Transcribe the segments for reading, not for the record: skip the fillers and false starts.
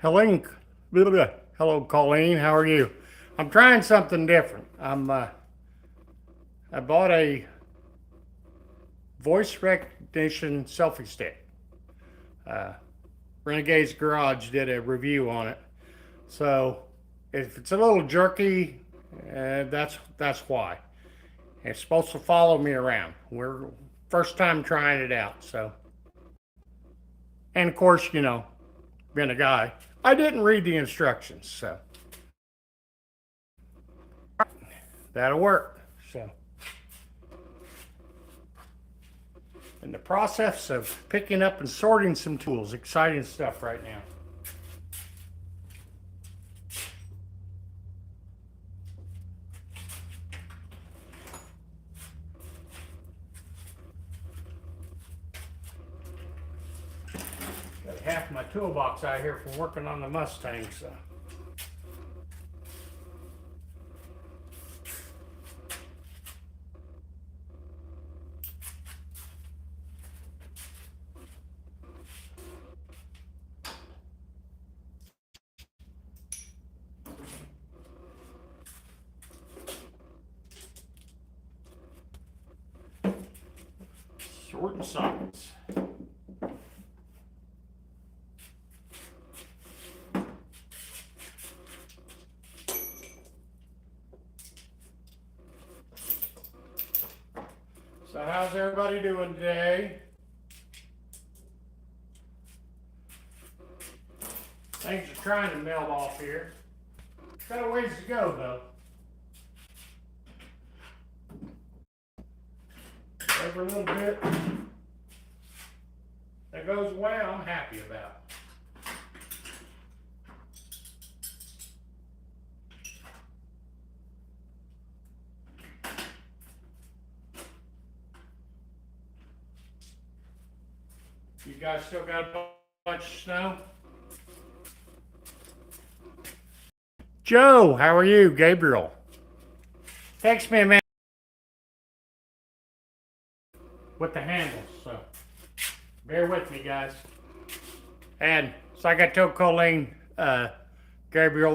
Helene, hello, Colleen. How are you? I'm trying something different. I bought a voice recognition selfie stick. Uh, Renegade's Garage did a review on it. So if it's a little jerky, that's why. It's supposed to follow me around. We're first time trying it out. So, and of course, being a guy, I didn't read the instructions, so that'll work. So, in the process of picking up and sorting some tools, exciting stuff right now. Got half my toolbox out here from working on the Mustang, so. Sorting sockets. So how's everybody doing today? Things are trying to melt off here. Got a ways to go though. Every little bit that goes away, I'm happy about. You guys still got a bunch of snow? Joe, how are you? Gabriel. Text me a man with the handles, so bear with me, guys. And it's like I told Colleen, Gabriel,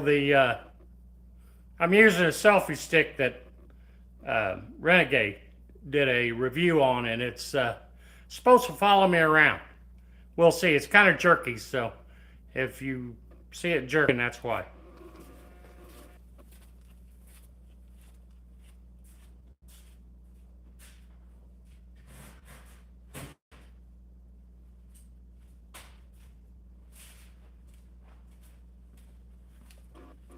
I'm using a selfie stick that Renegade did a review on, and it's supposed to follow me around. We'll see. It's kind of jerky, so if you see it jerking, that's why.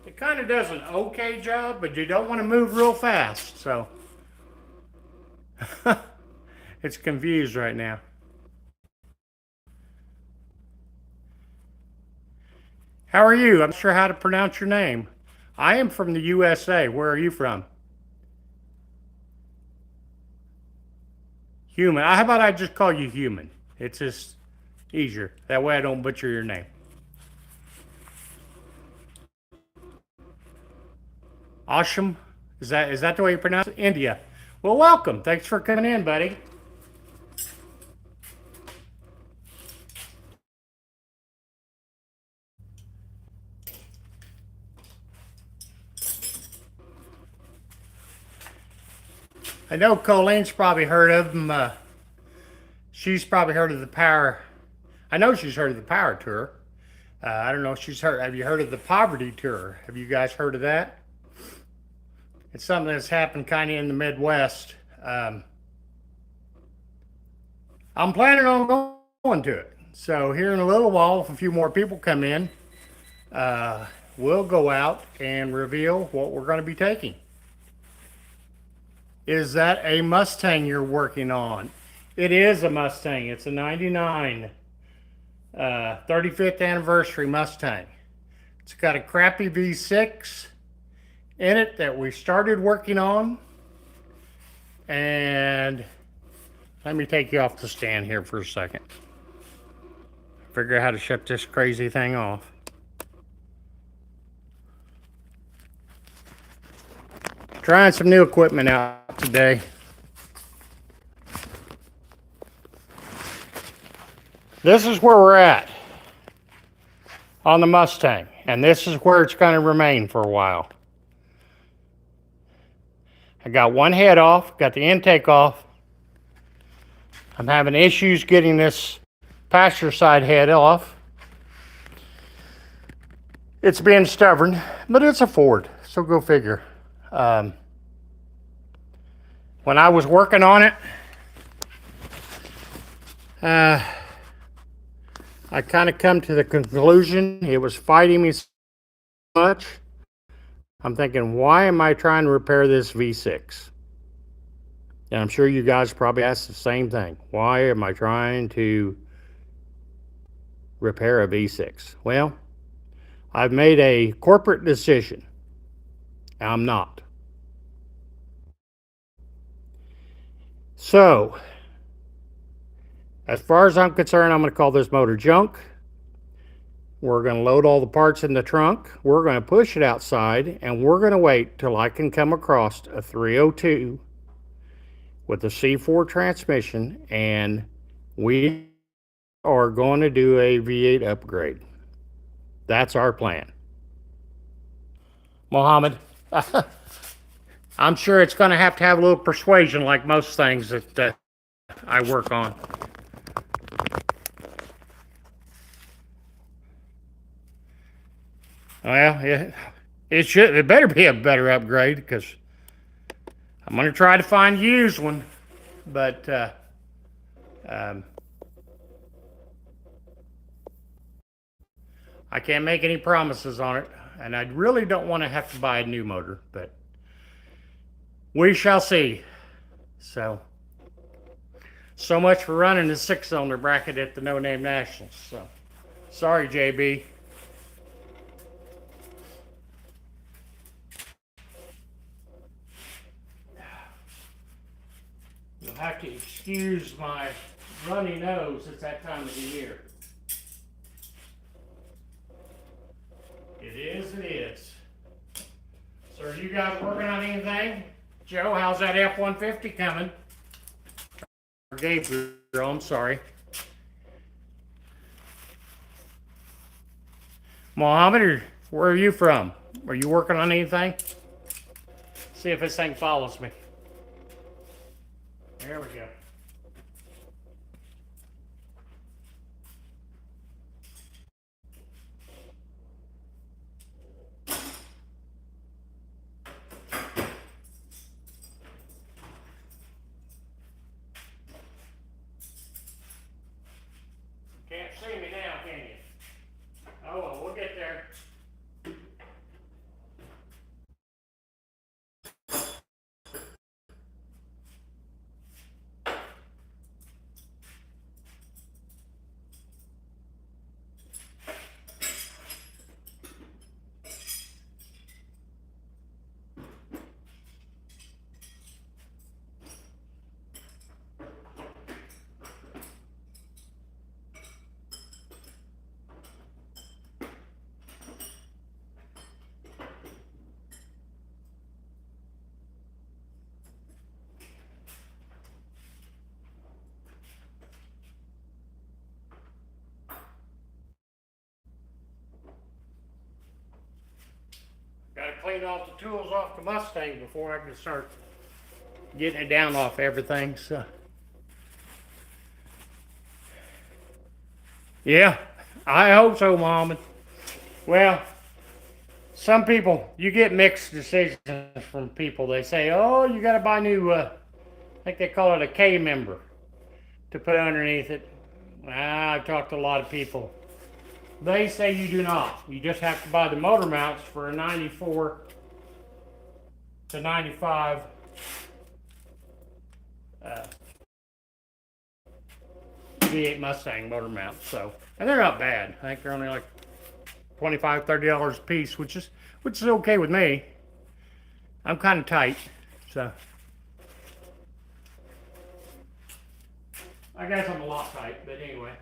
It kind of does an okay job, but you don't want to move real fast, so it's confused right now. How are you? I'm not sure how to pronounce your name. I am from the USA. Where are you from? Human. How about I just call you Human? It's just easier. That way I don't butcher your name. Asham? Is that the way you pronounce it? India. Well, welcome. Thanks for coming in, buddy. I know Colleen's probably heard of them. She's probably heard of the Power. I know she's heard of the Power Tour. I don't know if she's heard. Have you heard of the Poverty Tour? Have you guys heard of that? It's something that's happened kind of in the Midwest. I'm planning on going to it. So here in a little while, if a few more people come in, we'll go out and reveal what we're going to be taking. Is that a Mustang you're working on? It is a Mustang. It's a 99 35th anniversary Mustang. It's got a crappy V6 in it that we started working on. And let me take you off the stand here for a second. Figure out how to shut this crazy thing off. Trying some new equipment out today. This is where we're at. on the Mustang, and this is where it's going to remain for a while. I got one head off, got the intake off. I'm having issues getting this passenger side head off. It's being stubborn, but it's a Ford, so go figure. When I was working on it, I kind of come to the conclusion it was fighting me so much. I'm thinking, why am I trying to repair this V6? And I'm sure you guys probably ask the same thing. Why am I trying to repair a V6? Well, I've made a corporate decision. I'm not. So, as far as I'm concerned, I'm going to call this motor junk. We're going to load all the parts in the trunk. We're going to push it outside, and we're going to wait till I can come across a 302 with a C4 transmission, and we are going to do a V8 upgrade. That's our plan. Mohammed, I'm sure it's going to have a little persuasion like most things that I work on. Well, it better be a better upgrade, because I'm going to try to find a used one, but I can't make any promises on it, and I really don't want to have to buy a new motor, but we shall see. So much for running the 6-cylinder bracket at the No Name Nationals. So sorry, JB. You'll have to excuse my runny nose. It's that time of the year. It is. So are you guys working on anything? Joe, how's that F-150 coming? Or Gabriel, I'm sorry. Mohammed, where are you from? Are you working on anything? See if this thing follows me. There we go. Can't see me now, can you? Oh, well, we'll get there. Got to clean all the tools off the Mustang before I can start getting it down off everything. So, yeah, I hope so, Mom. Well, some people, you get mixed decisions from people. They say, oh, you got to buy new, I think they call it a K member to put underneath it. I've talked to a lot of people. They say you do not. You just have to buy the motor mounts for a 94 to 95 V8 Mustang motor mounts. So, and they're not bad. I think they're only like $25, $30 a piece, which is okay with me. I'm kind of tight, so I guess I'm a lot tight, but anyway.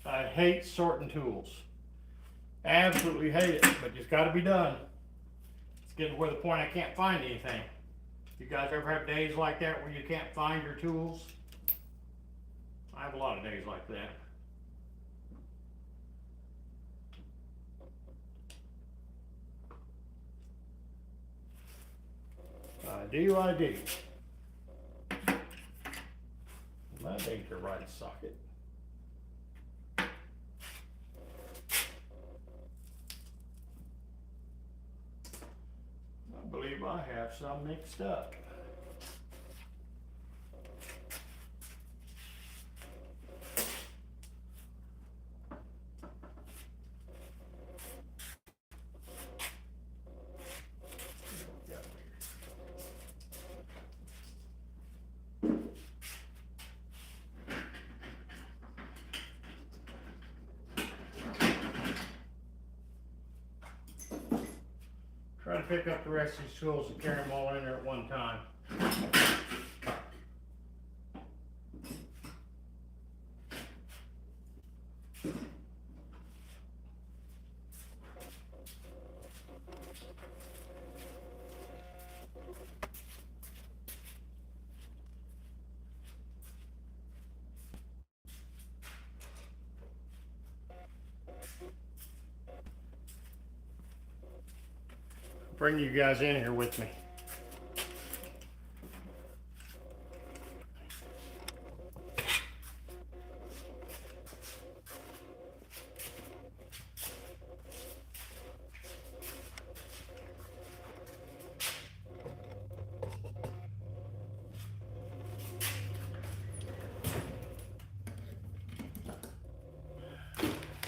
I hate sorting tools. Absolutely hate it, but it's got to be done. It's getting to where the point I can't find anything. You guys ever have days like that where you can't find your tools? I have a lot of days like that. I do. That ain't the right socket. I believe I have some mixed up. Try to pick up the rest of these tools and carry them all in there at one time. Bring you guys in here with me.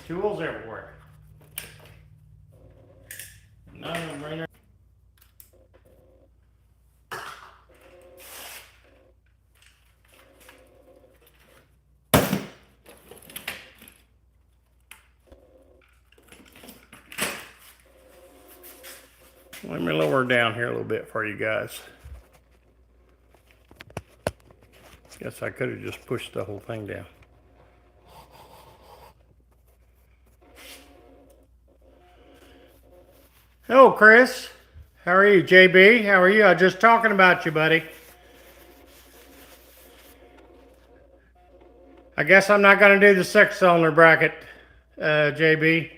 Tools everywhere. None of them right there. Let me lower down here a little bit for you guys. Guess I could have just pushed the whole thing down. Hello, Chris. How are you, JB? How are you? I was just talking about you, buddy. I guess I'm not going to do the 6-cylinder bracket, JB.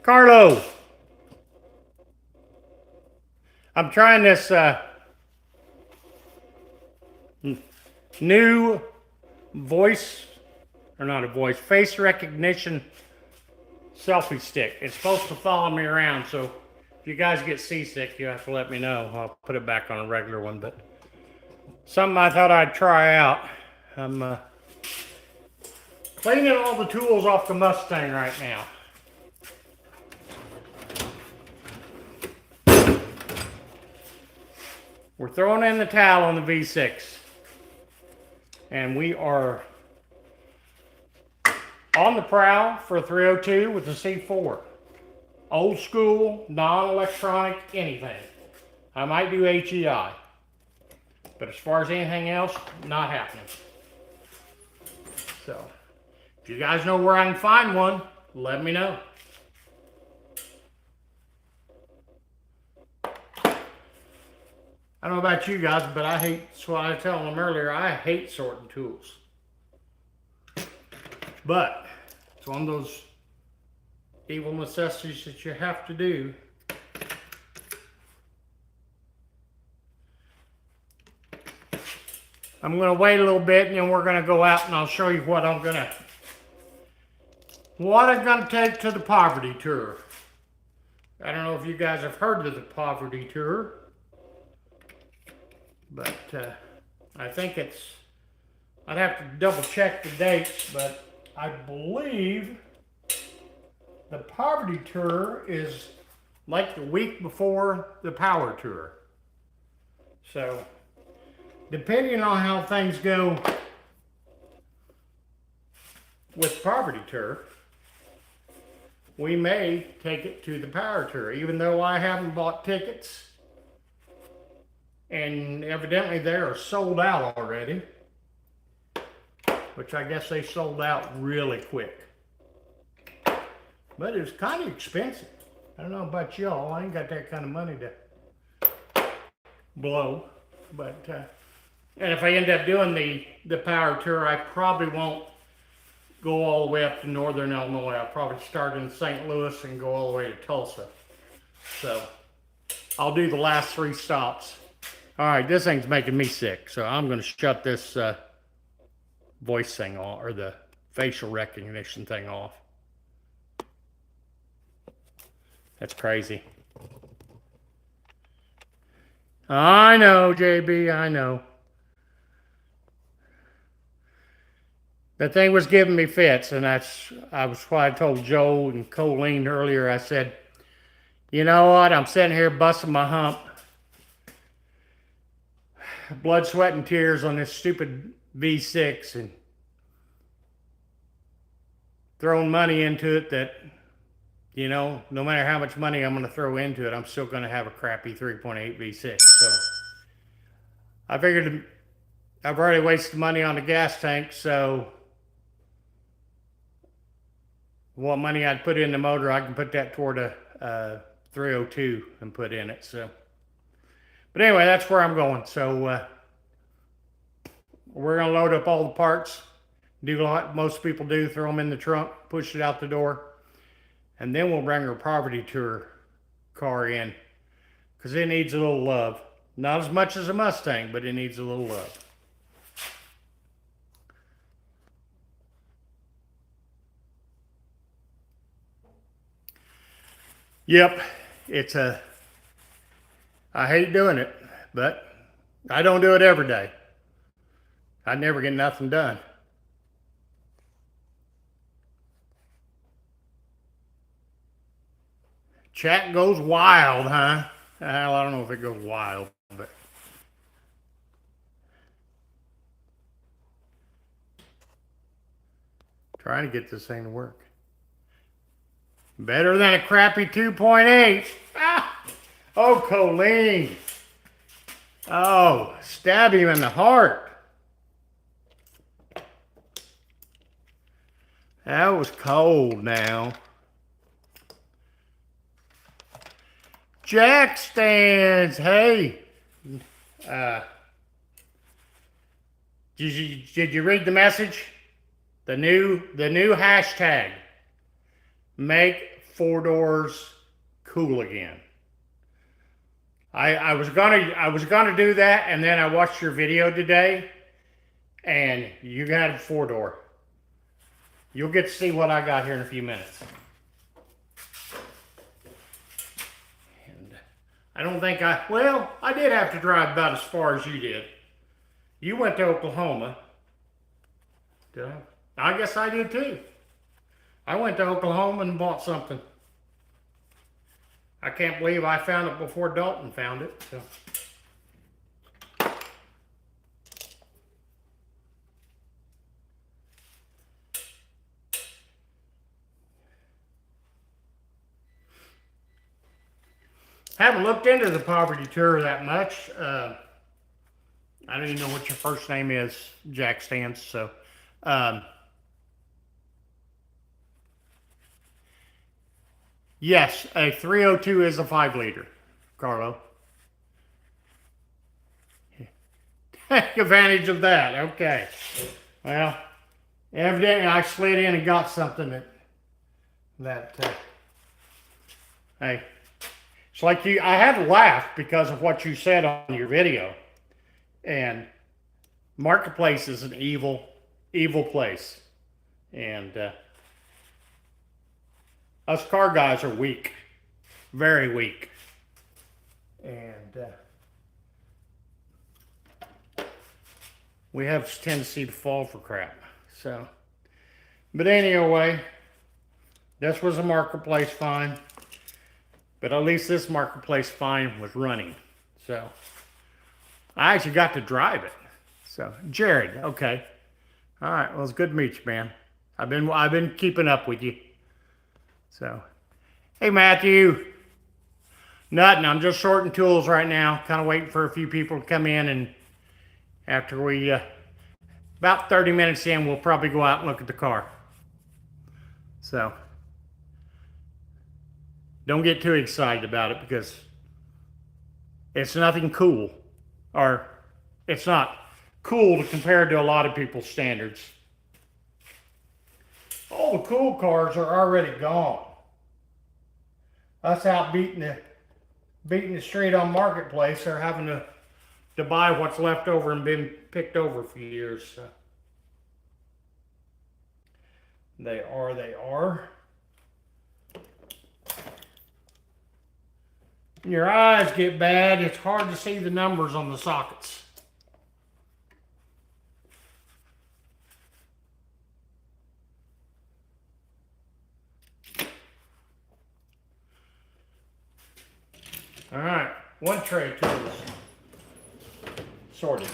Carlo. I'm trying this new face recognition selfie stick. It's supposed to follow me around, so if you guys get seasick, you have to let me know. I'll put it back on a regular one, but something I thought I'd try out. I'm cleaning all the tools off the Mustang right now. We're throwing in the towel on the V6, and we are on the prowl for a 302 with the C4. Old school, non-electronic, anything. I might do HEI, but as far as anything else, not happening. So, if you guys know where I can find one, let me know. I don't know about you guys, but I hate, that's what I was telling them earlier, I hate sorting tools. But it's one of those evil necessities that you have to do. I'm going to wait a little bit and then we're going to go out and I'll show you what I'm going to take to the poverty tour. I don't know if you guys have heard of the poverty tour, but I think I'd have to double check the dates, but I believe the poverty tour is like the week before the power tour. So, depending on how things go with poverty tour, we may take it to the power tour, even though I haven't bought tickets. And evidently they are sold out already, which I guess they sold out really quick. but it was kind of expensive. I don't know about y'all. I ain't got that kind of money to blow. But, and if I end up doing the power tour, I probably won't go all the way up to northern Illinois. I'll probably start in St. Louis and go all the way to Tulsa. So I'll do the last 3 stops. All right, this thing's making me sick, so I'm going to shut this voice thing off, or the facial recognition thing off. That's crazy. I know, JB, I know. The thing was giving me fits, and I was why I told Joe and Colleen earlier. I said, you know what? I'm sitting here busting my hump, blood, sweat, and tears on this stupid V6, and throwing money into it that, you know, no matter how much money I'm going to throw into it, I'm still going to have a crappy 3.8 V6. So I figured I've already wasted money on the gas tank, so what money I'd put in the motor, I can put that toward a 302 and put in it. So, but anyway, that's where I'm going. So we're gonna load up all the parts, do what most people do, throw them in the trunk, push it out the door, and then we'll bring our poverty tour car in, because it needs a little love. Not as much as a Mustang, but it needs a little love. Yep, I hate doing it, but I don't do it every day. I'd never get nothing done. Chat goes wild, huh? Well, I don't know if it goes wild, but trying to get this thing to work. Better than a crappy 2.8. Ah! Oh, Colleen. Oh, stab him in the heart. That was cold now. Jack stands. Hey. Did you read the message? The new hashtag. Make 4-doors cool again. I was gonna do that, and then I watched your video today, and you got a 4-door. You'll get to see what I got here in a few minutes. And I don't think I did have to drive about as far as you did. You went to Oklahoma. Did I? I guess I did too. I went to Oklahoma and bought something. I can't believe I found it before Dalton found it. So. Haven't looked into the poverty tour that much. I don't even know what your first name is, Jack Stance. So, yes, a 302 is a 5-liter, Carlo. Take advantage of that. Okay. Well, evidently I slid in and got something that hey. It's like I had to laugh because of what you said on your video. And Marketplace is an evil, evil place. And us car guys are weak. Very weak. And we have a tendency to fall for crap. So, but anyway, this was a Marketplace find. But at least this Marketplace find was running. So I actually got to drive it. So Jared, okay. All right, well, it's good to meet you, man. I've been keeping up with you. So, hey Matthew. Nothing, I'm just sorting tools right now. Kind of waiting for a few people to come in, and after we about 30 minutes in, we'll probably go out and look at the car. So Don't get too excited about it because it's nothing cool, or it's not cool compared to a lot of people's standards. All the cool cars are already gone. Us out beating the street on Marketplace, they're having to buy what's left over and been picked over for years. So. They are. Your eyes get bad, it's hard to see the numbers on the sockets. All right, one tray tools sorted.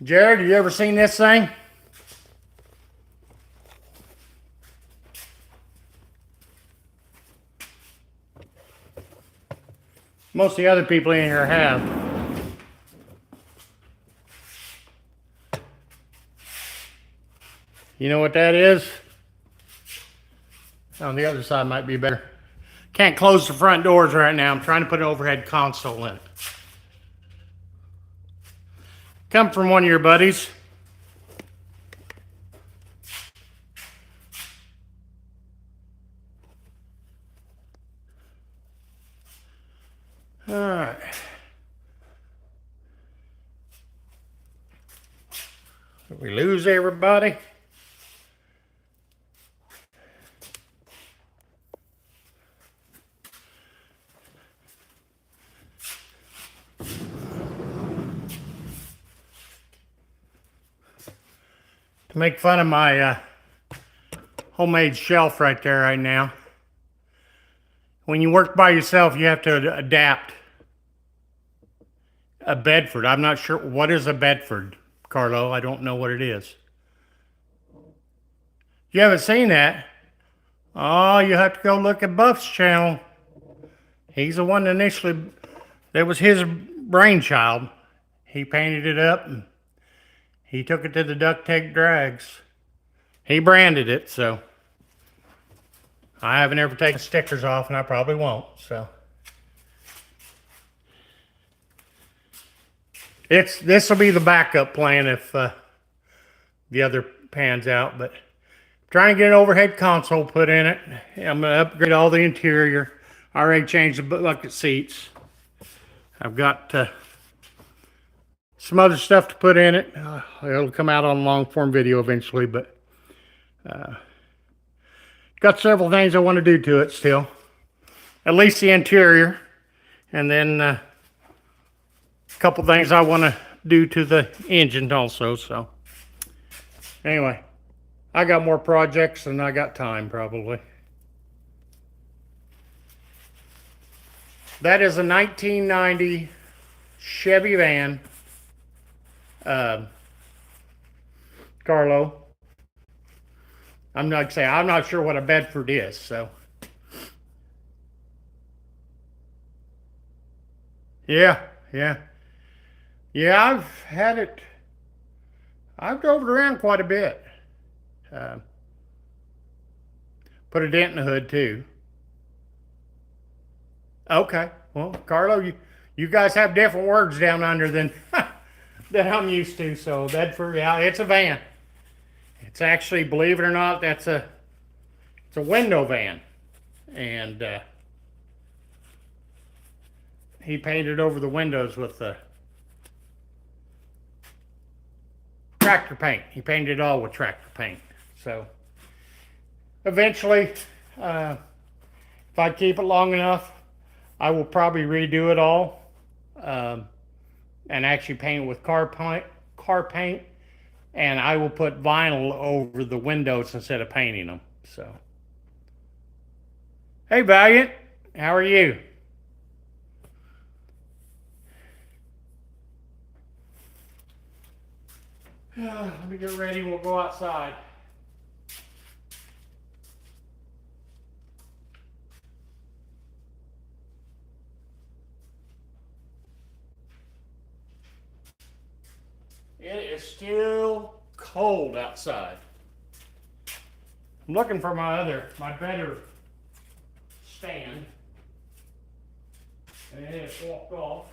Jared, you ever seen this thing? Most of the other people in here have. You know what that is? On the other side might be better. Can't close the front doors right now. I'm trying to put an overhead console in it. Come from one of your buddies. All right. Did we lose everybody? To make fun of my homemade shelf right there right now. When you work by yourself, you have to adapt. A Bedford. I'm not sure. What is a Bedford, Carlo? I don't know what it is. You haven't seen that? Oh, you have to go look at Buff's channel. He's the one that initially, that was his brainchild. He painted it up and he took it to the duct tape drags. He branded it, so I haven't ever taken stickers off, and I probably won't. So this will be the backup plan if the other pans out. But trying to get an overhead console put in it. I'm gonna upgrade all the interior. I already changed the bucket seats. I've got some other stuff to put in it. It'll come out on long form video eventually, but got several things I want to do to it still. At least the interior, and then a couple things I want to do to the engine also. So anyway, I got more projects than I got time probably. That is a 1990 Chevy van. Carlo. I'm not sure what a Bedford is, so. Yeah. Yeah, I've had it. I've drove it around quite a bit. Put a dent in the hood too. Okay, well, Carlo, you guys have different words down under than that I'm used to. So Bedford, yeah, it's a van. It's actually, believe it or not, it's a window van, and he painted over the windows with the tractor paint. He painted it all with tractor paint. So eventually, if I keep it long enough, I will probably redo it all and actually paint it with car paint, and I will put vinyl over the windows instead of painting them. So, hey Valiant, how are you? Let me get ready, we'll go outside. It is still cold outside. I'm looking for my better stand. And it has walked off.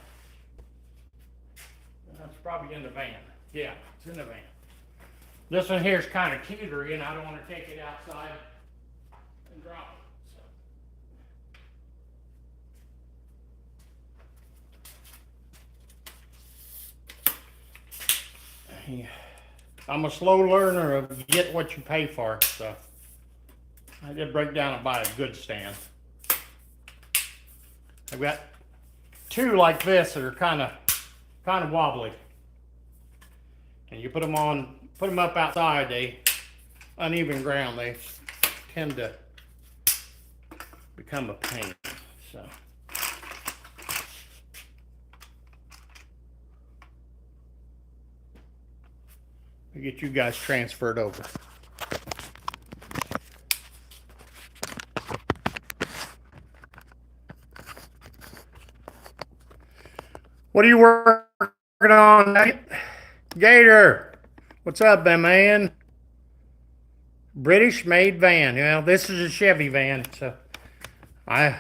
That's probably in the van. Yeah, it's in the van. This one here is kind of teetery, and I don't want to take it outside and drop it. So. Yeah. I'm a slow learner of get what you pay for, so I did break down and buy a good stand. I've got two like this that are kind of wobbly, and you put them up outside, they uneven ground, they tend to become a pain. So I'll get you guys transferred over. What are you working on, Nate? Gator, what's up, man? British made van. Well, this is a Chevy van, so I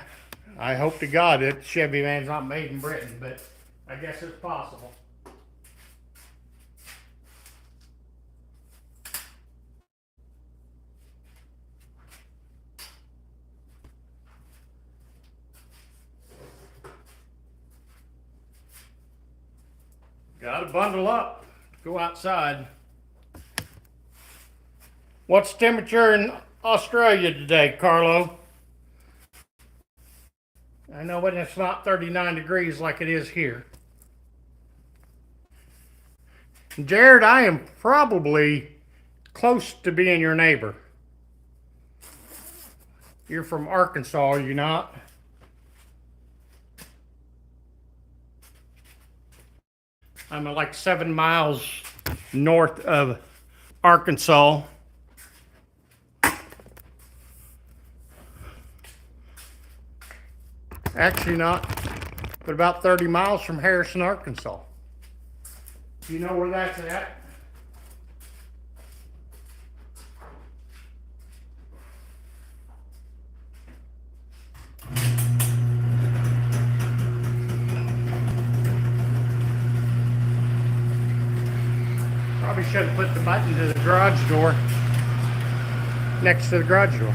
hope to God that Chevy van's not made in Britain, but I guess it's possible. Gotta bundle up, go outside. What's the temperature in Australia today, Carlo? I know, but it's not 39 degrees like it is here. Jared, I am probably close to being your neighbor. You're from Arkansas, are you not? I'm like 7 miles north of Arkansas. Actually not, but about 30 miles from Harrison, Arkansas. Do you know where that's at? Probably should have put the button to the garage door next to the garage door.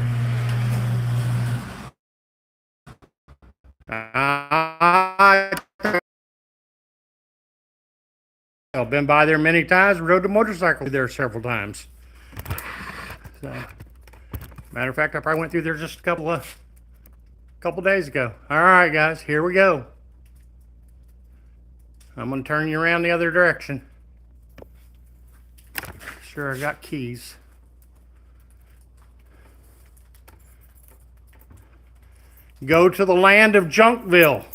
I've been by there many times, rode the motorcycle there several times. So, matter of fact, I probably went through there just a couple days ago. All right, guys, here we go. I'm gonna turn you around the other direction. Sure, I got keys. Go to the land of Junkville.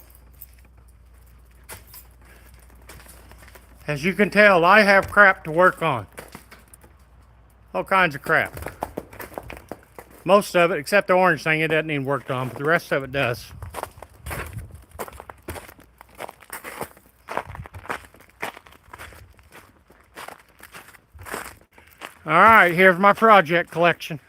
As you can tell, I have crap to work on. All kinds of crap. Most of it, except the orange thing, it doesn't even work on, but the rest of it does. All right, here's my project collection.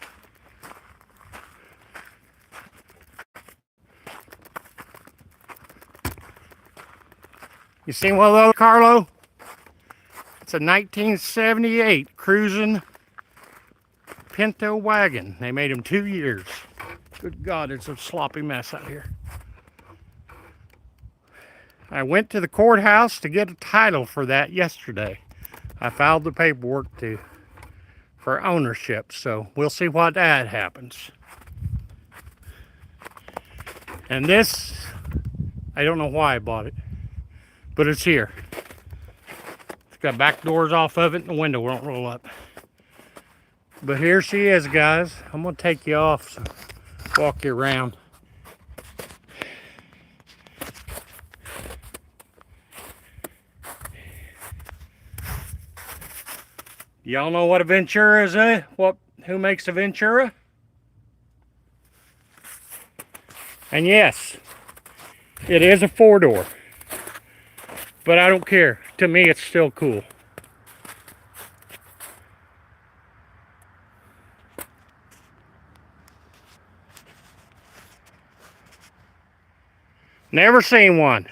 You seen one of those, Carlo? It's a 1978 cruising Pinto wagon. They made them 2 years. Good God, it's a sloppy mess out here. I went to the courthouse to get a title for that yesterday. I filed the paperwork for ownership, so we'll see what that happens. And this, I don't know why I bought it, but it's here. It's got back doors off of it and the window won't roll up. But here she is, guys. I'm gonna take you off, so walk you around. Y'all know what a Ventura is, eh? Who makes a Ventura? And yes, it is a 4-door. But I don't care. To me, it's still cool. Never seen one.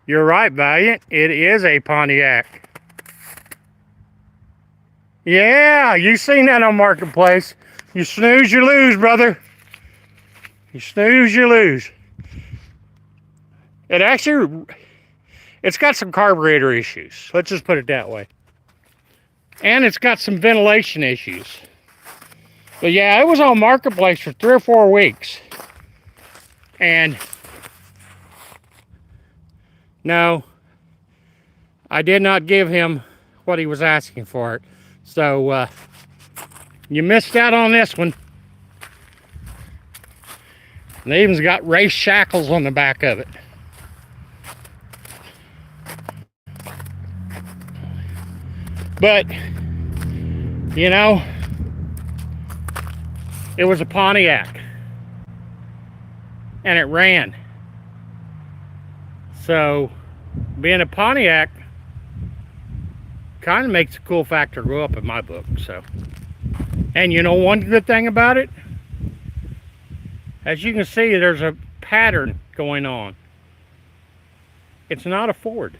You're right, Valiant. It is a Pontiac. Yeah, you seen that on Marketplace. You snooze, you lose, brother. You snooze, you lose. It's got some carburetor issues. Let's just put it that way. And it's got some ventilation issues. But yeah, it was on Marketplace for 3 or 4 weeks. And no, I did not give him what he was asking for it. So you missed out on this one. And they even got race shackles on the back of it. But, you know, it was a Pontiac. And it ran. So, being a Pontiac kind of makes the cool factor go up in my book. So, and you know one good thing about it? As you can see, there's a pattern going on. It's not a Ford.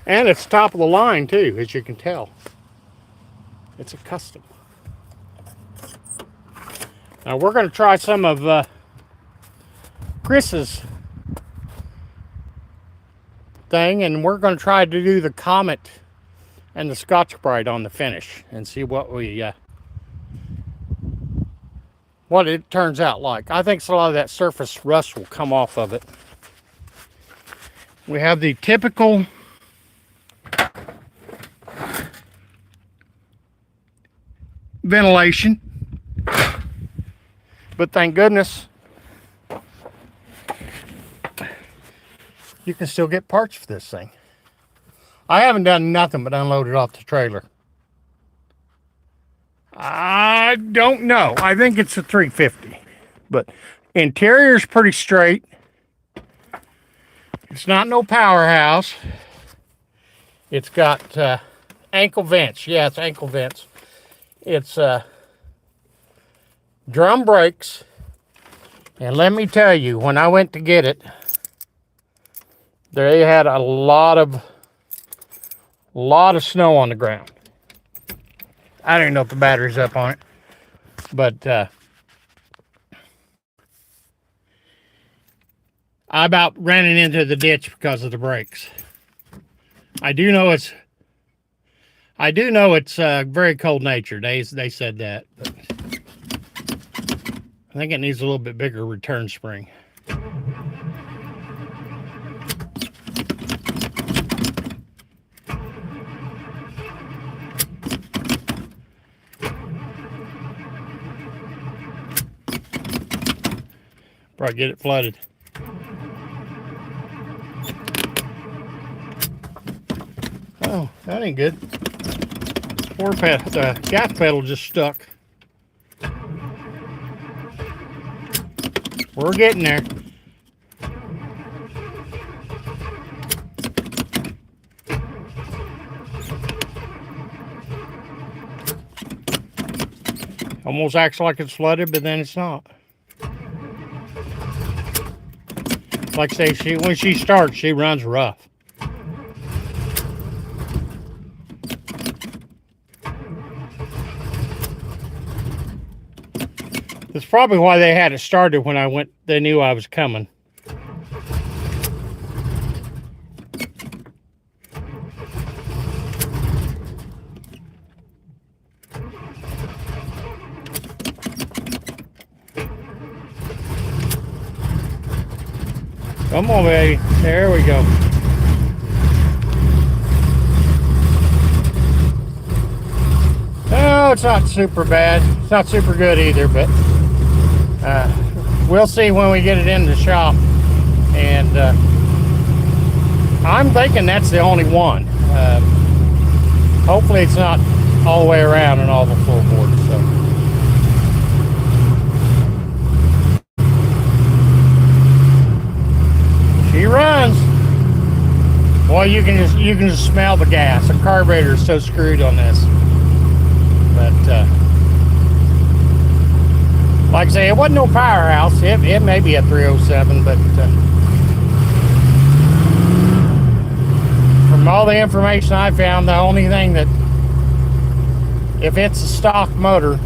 And it's top of the line too, as you can tell. It's a custom. Now we're going to try some of Chris's thing, and we're going to try to do the Comet and the Scotch-Brite on the finish and see what it turns out like. I think a lot of that surface rust will come off of it. We have the typical ventilation, but thank goodness you can still get parts for this thing. I haven't done nothing but unload it off the trailer. I don't know. I think it's a 350, but interior's pretty straight. It's not no powerhouse. It's got ankle vents. Yeah, it's ankle vents. It's drum brakes. And let me tell you, when I went to get it, they had a lot of snow on the ground. I don't even know if the battery's up on it, but I about ran it into the ditch because of the brakes. I do know it's very cold natured. They said that, but I think it needs a little bit bigger return spring. Probably get it flooded. Oh, that ain't good. The gas pedal just stuck. We're getting there. Almost acts like it's flooded, but then it's not. Like I say, when she starts, she runs rough. That's probably why they had it started when I went. They knew I was coming. Come on, baby. There we go. Oh, it's not super bad. It's not super good either, but we'll see when we get it in the shop. And I'm thinking that's the only one. Hopefully it's not all the way around and all the floorboards. So. She runs. Boy, you can just smell the gas. The carburetor is so screwed on this. But Like I say, it wasn't no powerhouse. It may be a 307, but from all the information I found, the only thing that, if it's a stock motor,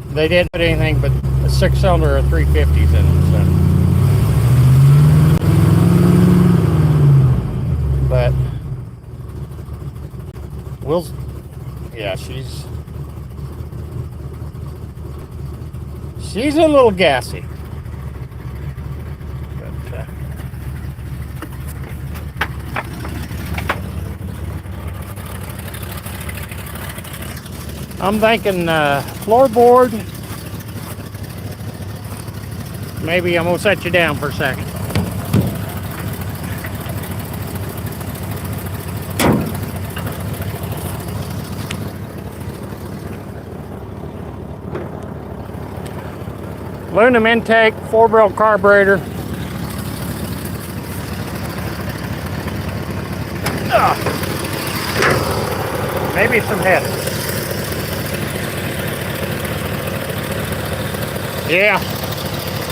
they didn't put anything but a 6-cylinder or 350s in it. So. But yeah, she's a little gassy. But, I'm thinking floorboard. Maybe I'm gonna set you down for a second. Aluminum intake, 4-barrel carburetor. Maybe some head. Yeah.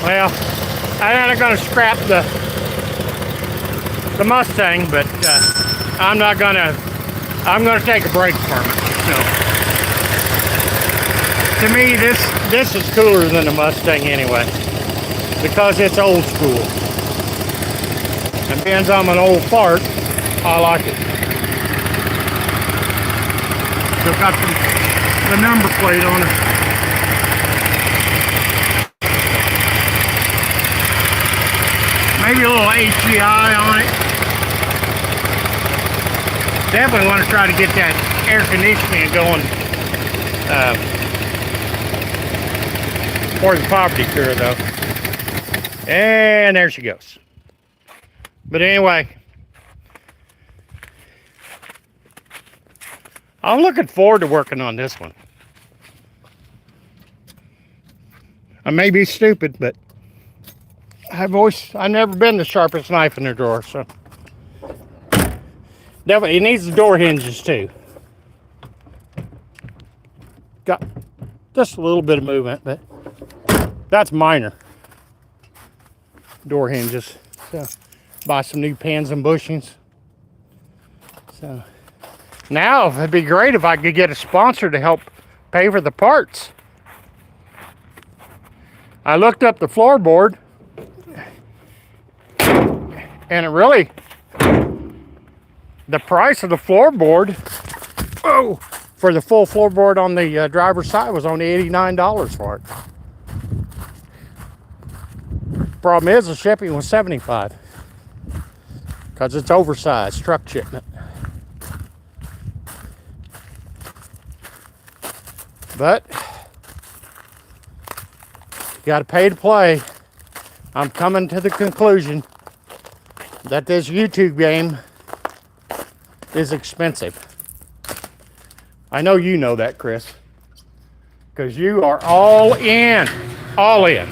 Well, I'm not going to scrap the Mustang, but I'm going to take a break from it. So, to me, this is cooler than the Mustang anyway, because it's old school. And being I'm an old fart, I like it. Still got the number plate on it. Maybe a little HGI on it. Definitely want to try to get that air conditioning going for the povertytour though. And there she goes. But anyway, I'm looking forward to working on this one. I may be stupid, but I've never been the sharpest knife in the drawer, so definitely it needs the door hinges too. Got just a little bit of movement, but that's minor. Door hinges. So buy some new pins and bushings. So now it'd be great if I could get a sponsor to help pay for the parts. I looked up the floorboard, and it really, the price of the floorboard, for the full floorboard on the driver's side was only $89 for it. Problem is the shipping was $75 because it's oversized truck shipment. But you got to pay to play. I'm coming to the conclusion that this YouTube game is expensive. I know you know that, Chris, because you are all in. All in.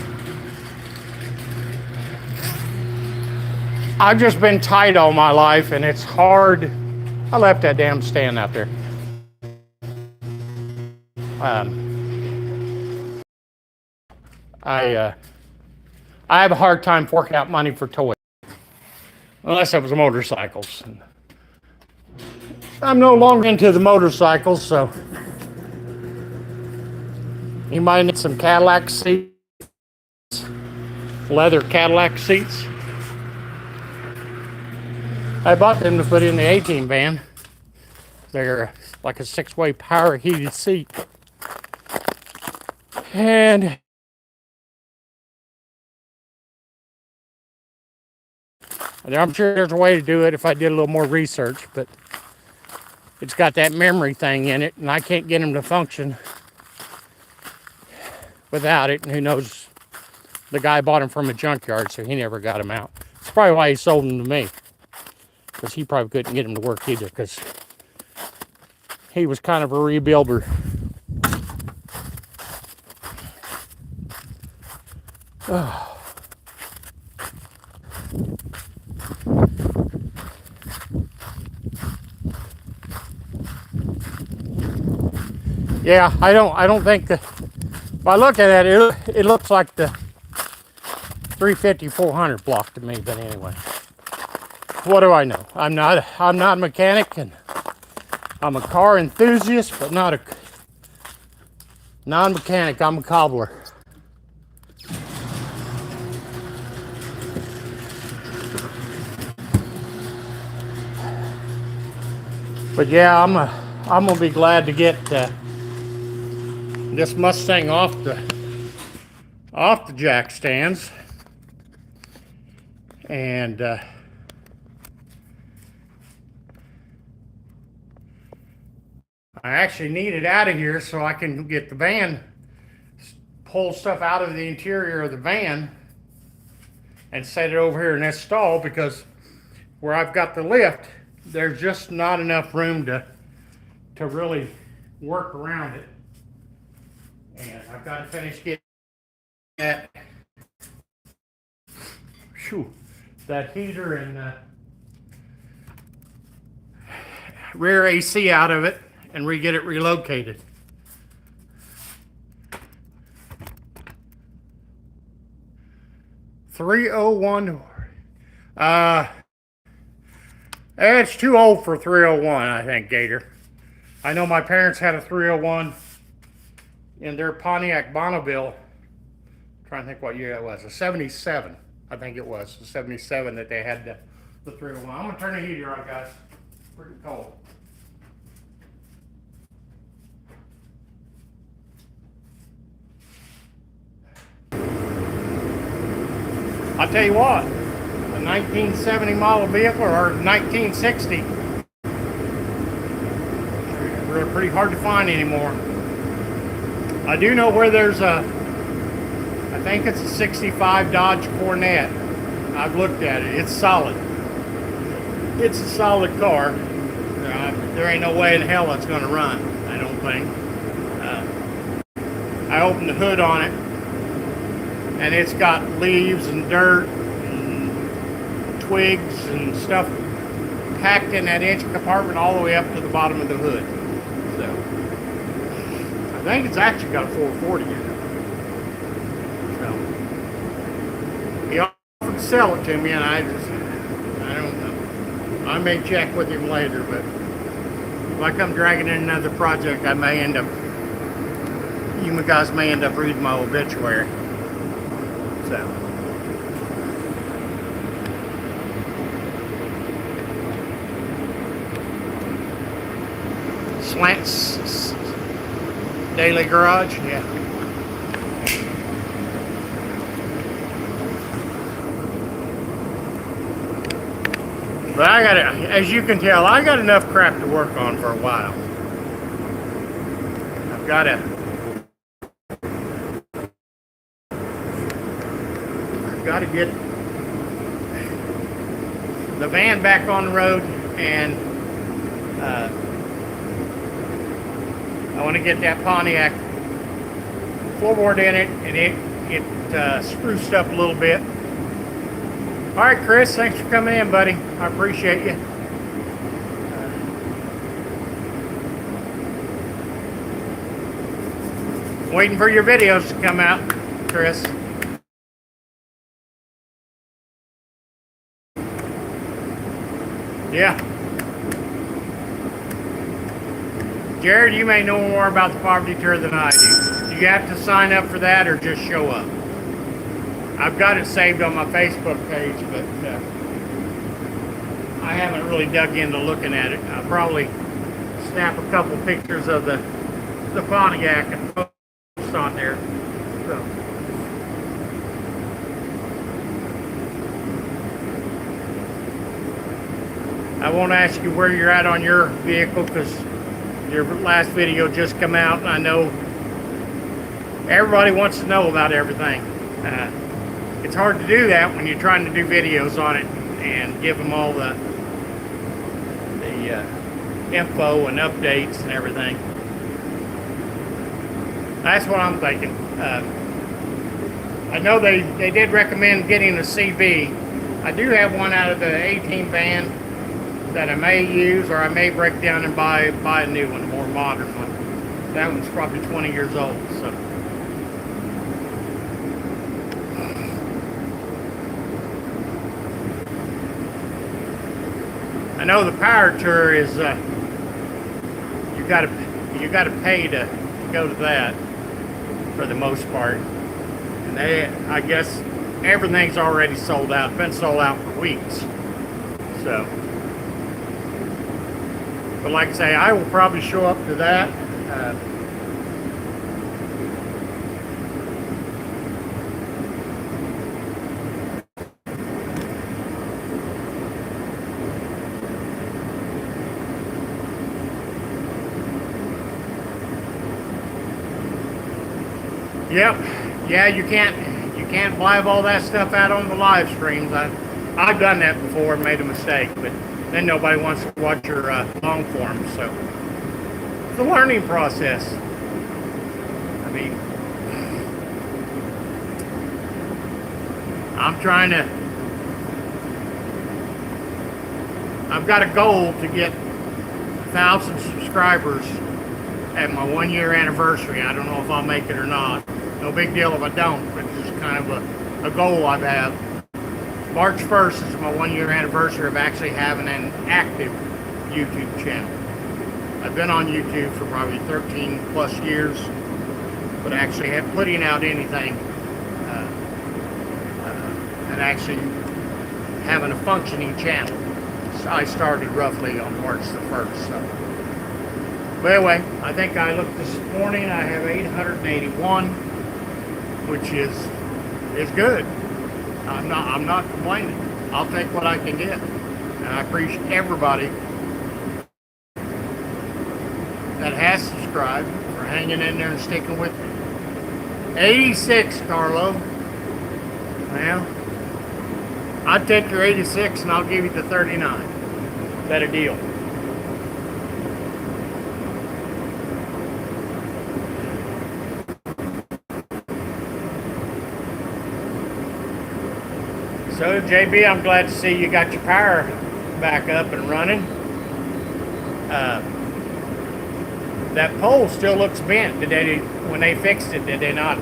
I've just been tight all my life, and it's hard. I left that damn stand out there. I have a hard time forking out money for toys, unless it was motorcycles. I'm no longer into the motorcycles, so you might need some Cadillac seats, leather Cadillac seats. I bought them to put in the A-Team van. They're like a 6-way power heated seat. And I'm sure there's a way to do it if I did a little more research, but it's got that memory thing in it, and I can't get them to function without it. And who knows, the guy bought them from a junkyard, so he never got them out. That's probably why he sold them to me, because he probably couldn't get them to work either, because he was kind of a rebuilder. Oh. Yeah, I don't think By looking at it, it looks like the 350 400 block to me. But anyway, what do I know? I'm not a mechanic, and I'm a car enthusiast, but not a non-mechanic. I'm a cobbler. But yeah, I'm gonna be glad to get this Mustang off the jack stands, and I actually need it out of here so I can get the van, pull stuff out of the interior of the van and set it over here in this stall, because where I've got the lift, there's just not enough room to really work around it. And I've got to finish getting that heater and rear AC out of it and get it relocated. .301. It's too old for 301, I think, Gator. I know my parents had a 301 in their Pontiac Bonneville. I'm trying to think what year it was. A 77, I think it was. A 77 that they had the 301. I'm going to turn the heater on, guys. It's pretty cold. I'll tell you what, a 1970 model vehicle or 1960, they're pretty hard to find anymore. I do know where there's I think it's a 65 Dodge Corvette. I've looked at it. It's solid. It's a solid car. There ain't no way in hell it's going to run, I don't think. I opened the hood on it, and it's got leaves and dirt and twigs and stuff packed in that engine compartment all the way up to the bottom of the hood. So I think it's actually got a 440 in it. So he offered to sell it to me, and I don't know. I may check with him later, but if I come dragging in another project, I may end up, you guys may end up reading my obituary. So Slants Daily Garage, yeah. But I got it, as you can tell, I got enough crap to work on for a while. I've got to get the van back on the road, and I want to get that Pontiac floorboard in it, and it spruced up a little bit. All right, Chris, thanks for coming in, buddy. I appreciate you. Waiting for your videos to come out, Chris. Yeah. Jared, you may know more about the Poverty Tour than I do. Do you have to sign up for that or just show up? I've got it saved on my Facebook page, but I haven't really dug into looking at it. I'll probably snap a couple pictures of the Pontiac and post on there. So. I won't ask you where you're at on your vehicle, because your last video just come out, and I know everybody wants to know about everything. It's hard to do that when you're trying to do videos on it and give them all the info and updates and everything. That's what I'm thinking. I know they did recommend getting a CB. I do have one out of the 18 van that I may use, or I may break down and buy a new one, a more modern one. That one's probably 20 years old, so I know the power tour is you gotta pay to go to that for the most part, and I guess everything's already sold out. It's been sold out for weeks. So, but like I say, I will probably show up to that. Yep. Yeah, you can't live all that stuff out on the live streams. I've done that before and made a mistake, but then nobody wants to watch your long form. So it's a learning process. I mean, I've got a goal to get 1,000 subscribers at my 1-year anniversary. I don't know if I'll make it or not. No big deal if I don't, but it's just kind of a goal I have. March 1st is my 1-year anniversary of actually having an active YouTube channel. I've been on YouTube for probably 13 plus years, but actually putting out anything and actually having a functioning channel. So I started roughly on March the 1st. So. But anyway, I think I looked this morning, I have 881, which is good. I'm not complaining. I'll take what I can get. And I appreciate everybody that has subscribed for hanging in there and sticking with me. 86, Carlo. Well, I'd take your 86 and I'll give you the 39. Is that a deal? So, JB, I'm glad to see you got your power back up and running. That pole still looks bent. When they fixed it, did they not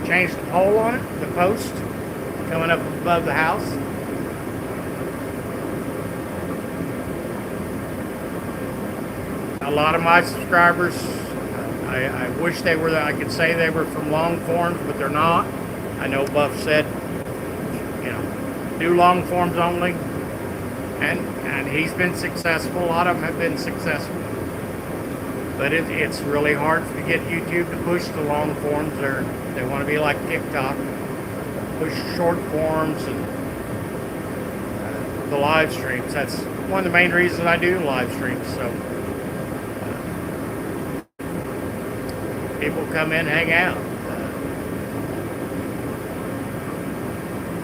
change the pole on it, the post coming up above the house? A lot of my subscribers, I wish they were. I could say they were from long forms, but they're not. I know Buff said, do long forms only, and he's been successful. A lot of them have been successful, but it's really hard to get YouTube to push the long forms. They want to be like TikTok, push short forms and the live streams. That's one of the main reasons I do live streams. So people come in, hang out.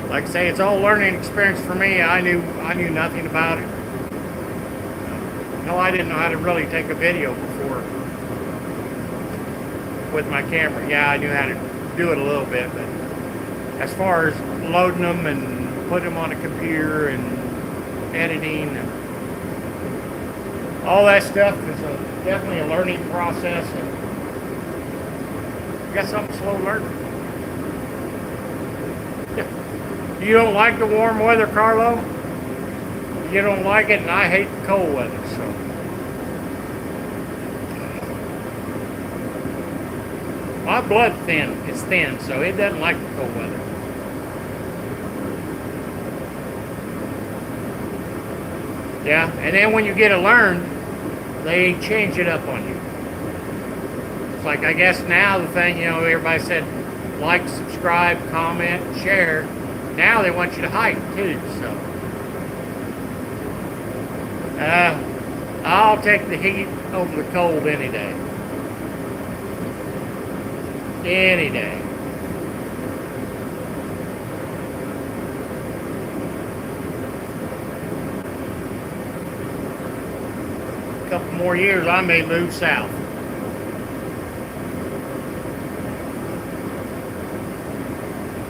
Like I say, it's all learning experience for me. I knew nothing about it. No, I didn't know how to really take a video before with my camera. Yeah, I knew how to do it a little bit, but as far as loading them and putting them on a computer and editing and all that stuff is definitely a learning process. And you got something slow learning. You don't like the warm weather, Carlo? You don't like it, and I hate the cold weather, so. My blood is thin, so it doesn't like the cold weather. Yeah, and then when you get it learned, they change it up on you. It's like, I guess now the thing, everybody said, like, subscribe, comment, share. Now they want you to hype too, so. I'll take the heat over the cold any day. Any day. A couple more years, I may move south.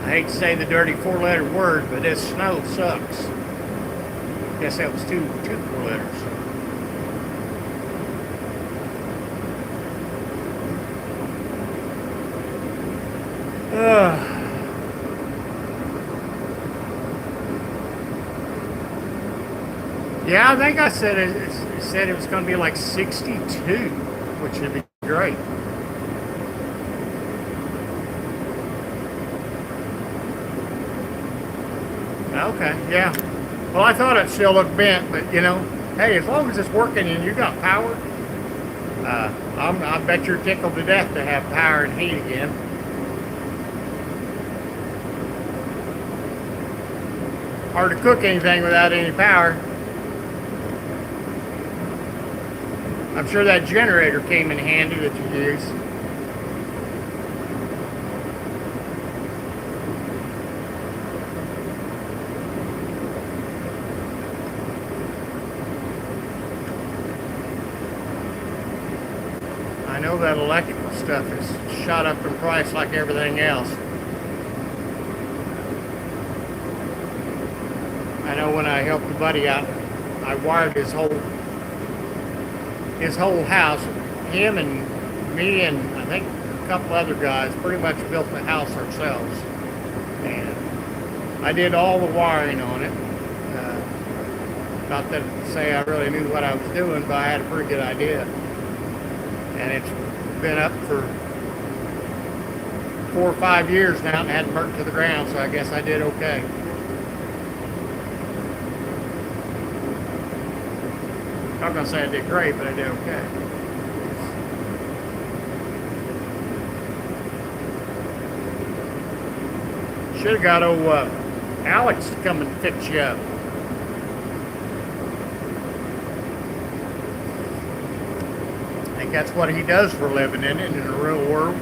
I hate to say the dirty 4-letter word, but this snow sucks. I guess that was two 4 letters. Yeah, I think I said it said it was going to be like 62, which would be great. Okay, yeah. Well, I thought it still looked bent, but you know, hey, as long as it's working and you got power, I bet you're tickled to death to have power and heat again. Hard to cook anything without any power. I'm sure that generator came in handy that you use. I know that electrical stuff is shot up in price like everything else. I know when I helped a buddy out, I wired his whole house. Him and me and I think a couple other guys pretty much built the house ourselves. And I did all the wiring on it. Not that to say I really knew what I was doing, but I had a pretty good idea. And it's been up for 4 or 5 years now and hadn't burnt to the ground, so I guess I did okay. I'm not going to say I did great, but I did okay. Should have got old Alex to come and fix you up. I think that's what he does for a living, isn't it, in the real world?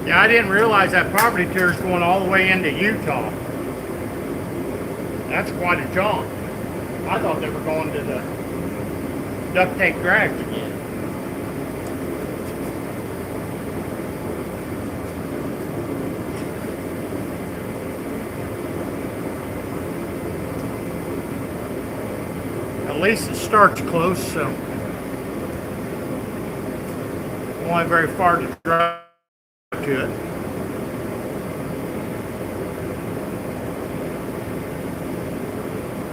Yeah, I didn't realize that property tour is going all the way into Utah. That's quite a jaunt. I thought they were going to the duct tape drive again. At least it starts close, so only very far to drive to it.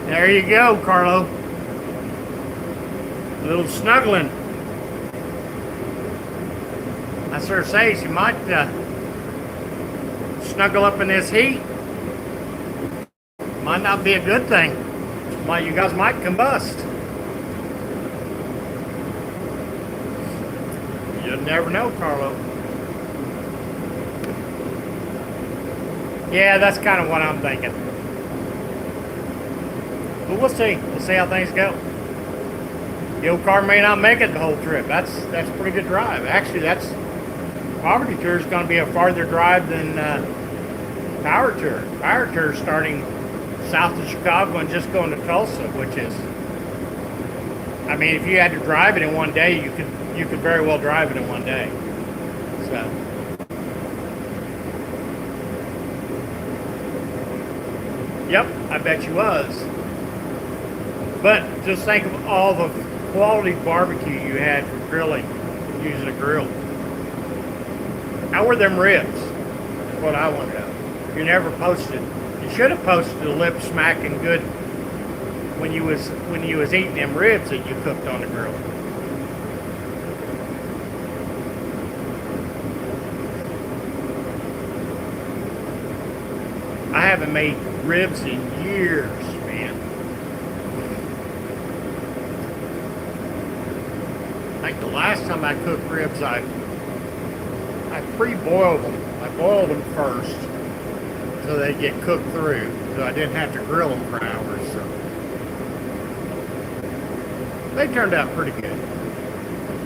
There you go, Carlo. A little snuggling. I sort of say you might snuggle up in this heat. Might not be a good thing. You guys might combust. You never know, Carlo. Yeah, that's kind of what I'm thinking. But we'll see. We'll see how things go. The old car may not make it the whole trip. That's a pretty good drive. Actually, that's Poverty Tour is going to be a farther drive than Power Tour. Power Tour is starting south of Chicago and just going to Tulsa, which is, I mean, if you had to drive it in one day, you could very well drive it in one day. So. Yep, I bet you was. But just think of all the quality barbecue you had for grilling, using a grill. How were them ribs? That's what I want to know. You never posted. You should have posted the lip smacking good when you was eating them ribs that you cooked on the grill. I haven't made ribs in years, man. I think the last time I cooked ribs, I pre-boiled them. I boiled them first so they get cooked through, so I didn't have to grill them for hours. So they turned out pretty good.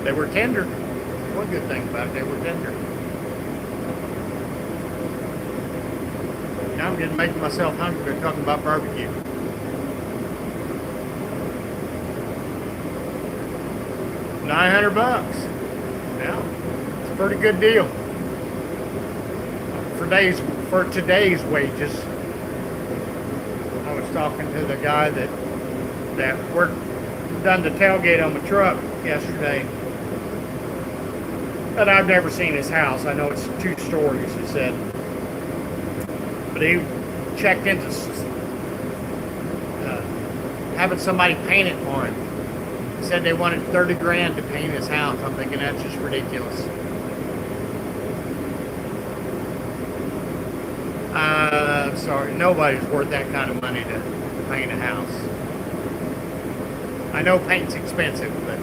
They were tender. One good thing about it, they were tender. Now I'm getting making myself hungry talking about barbecue. $900. Yeah, it's a pretty good deal for today's wages. I was talking to the guy that done the tailgate on the truck yesterday. And I've never seen his house. I know it's 2 stories, he said. But he checked into having somebody paint it for him. He said they wanted 30 grand to paint his house. I'm thinking that's just ridiculous. Sorry, nobody's worth that kind of money to paint a house. I know paint's expensive, but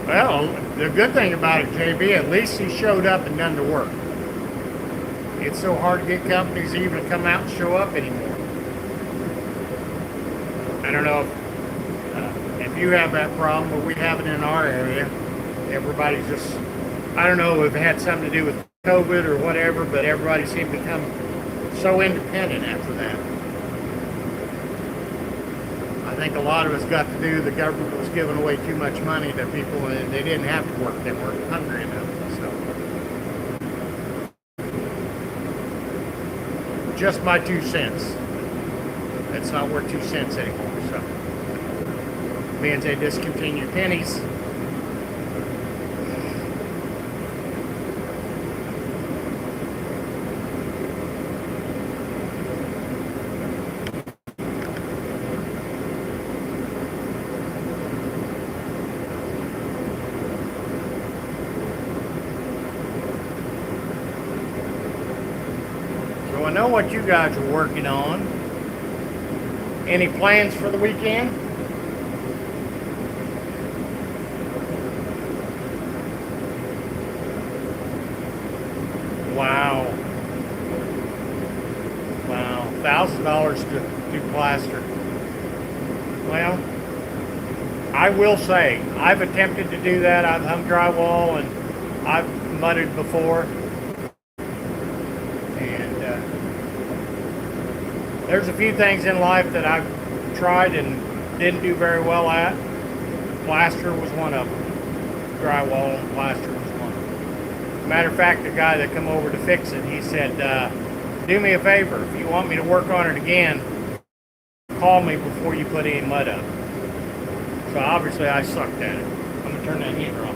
well, the good thing about it, JB, at least he showed up and done the work. It's so hard to get companies even to come out and show up anymore. I don't know if you have that problem, but we have it in our area. Everybody's just, I don't know if it had something to do with COVID or whatever, but everybody seemed to become so independent after that. I think a lot of it's got to do, the government was giving away too much money to people and they didn't have to work. They weren't hungry enough. So, just my 2 cents. It's not worth 2 cents anymore. So, means they discontinue pennies. So I know what you guys are working on. Any plans for the weekend? Wow. Wow. $1,000 to do plaster. Well, I will say, I've attempted to do that. I've hung drywall and I've mudded before. There's a few things in life that I've tried and didn't do very well at. Plaster was one of them. Drywall and plaster was one. Matter of fact, the guy that come over to fix it, he said, do me a favor. If you want me to work on it again, call me before you put any mud up. So obviously I sucked at it. I'm going to turn that heater off.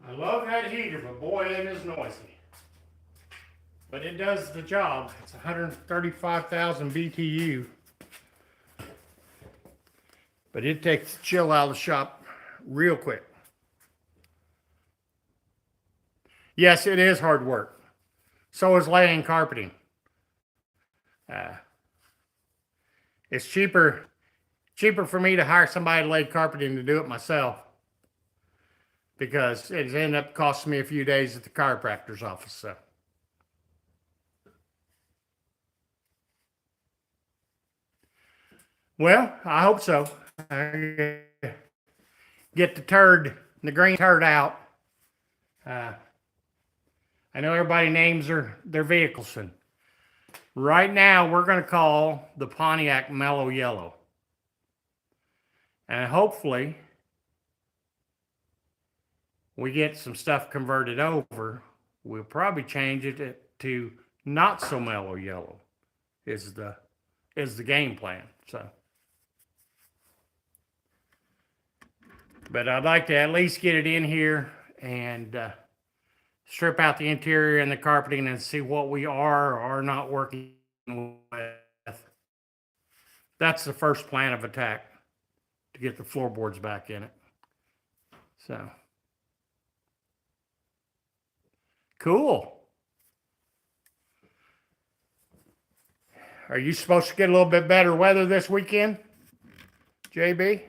I love that heater, but boy, it is noisy. But it does the job. It's 135,000 BTU. But it takes the chill out of the shop real quick. Yes, it is hard work. So is laying carpeting. It's cheaper for me to hire somebody to lay carpeting than to do it myself, because it's ended up costing me a few days at the chiropractor's office. So, well, I hope so. I get the green turd out. I know everybody names their vehicles, and right now we're going to call the Pontiac Mellow Yellow, and hopefully we get some stuff converted over. We'll probably change it to not so mellow yellow is the game plan. So, but I'd like to at least get it in here and strip out the interior and the carpeting and see what we are or are not working with. That's the first plan of attack, to get the floorboards back in it. So, cool. Are you supposed to get a little bit better weather this weekend, JB?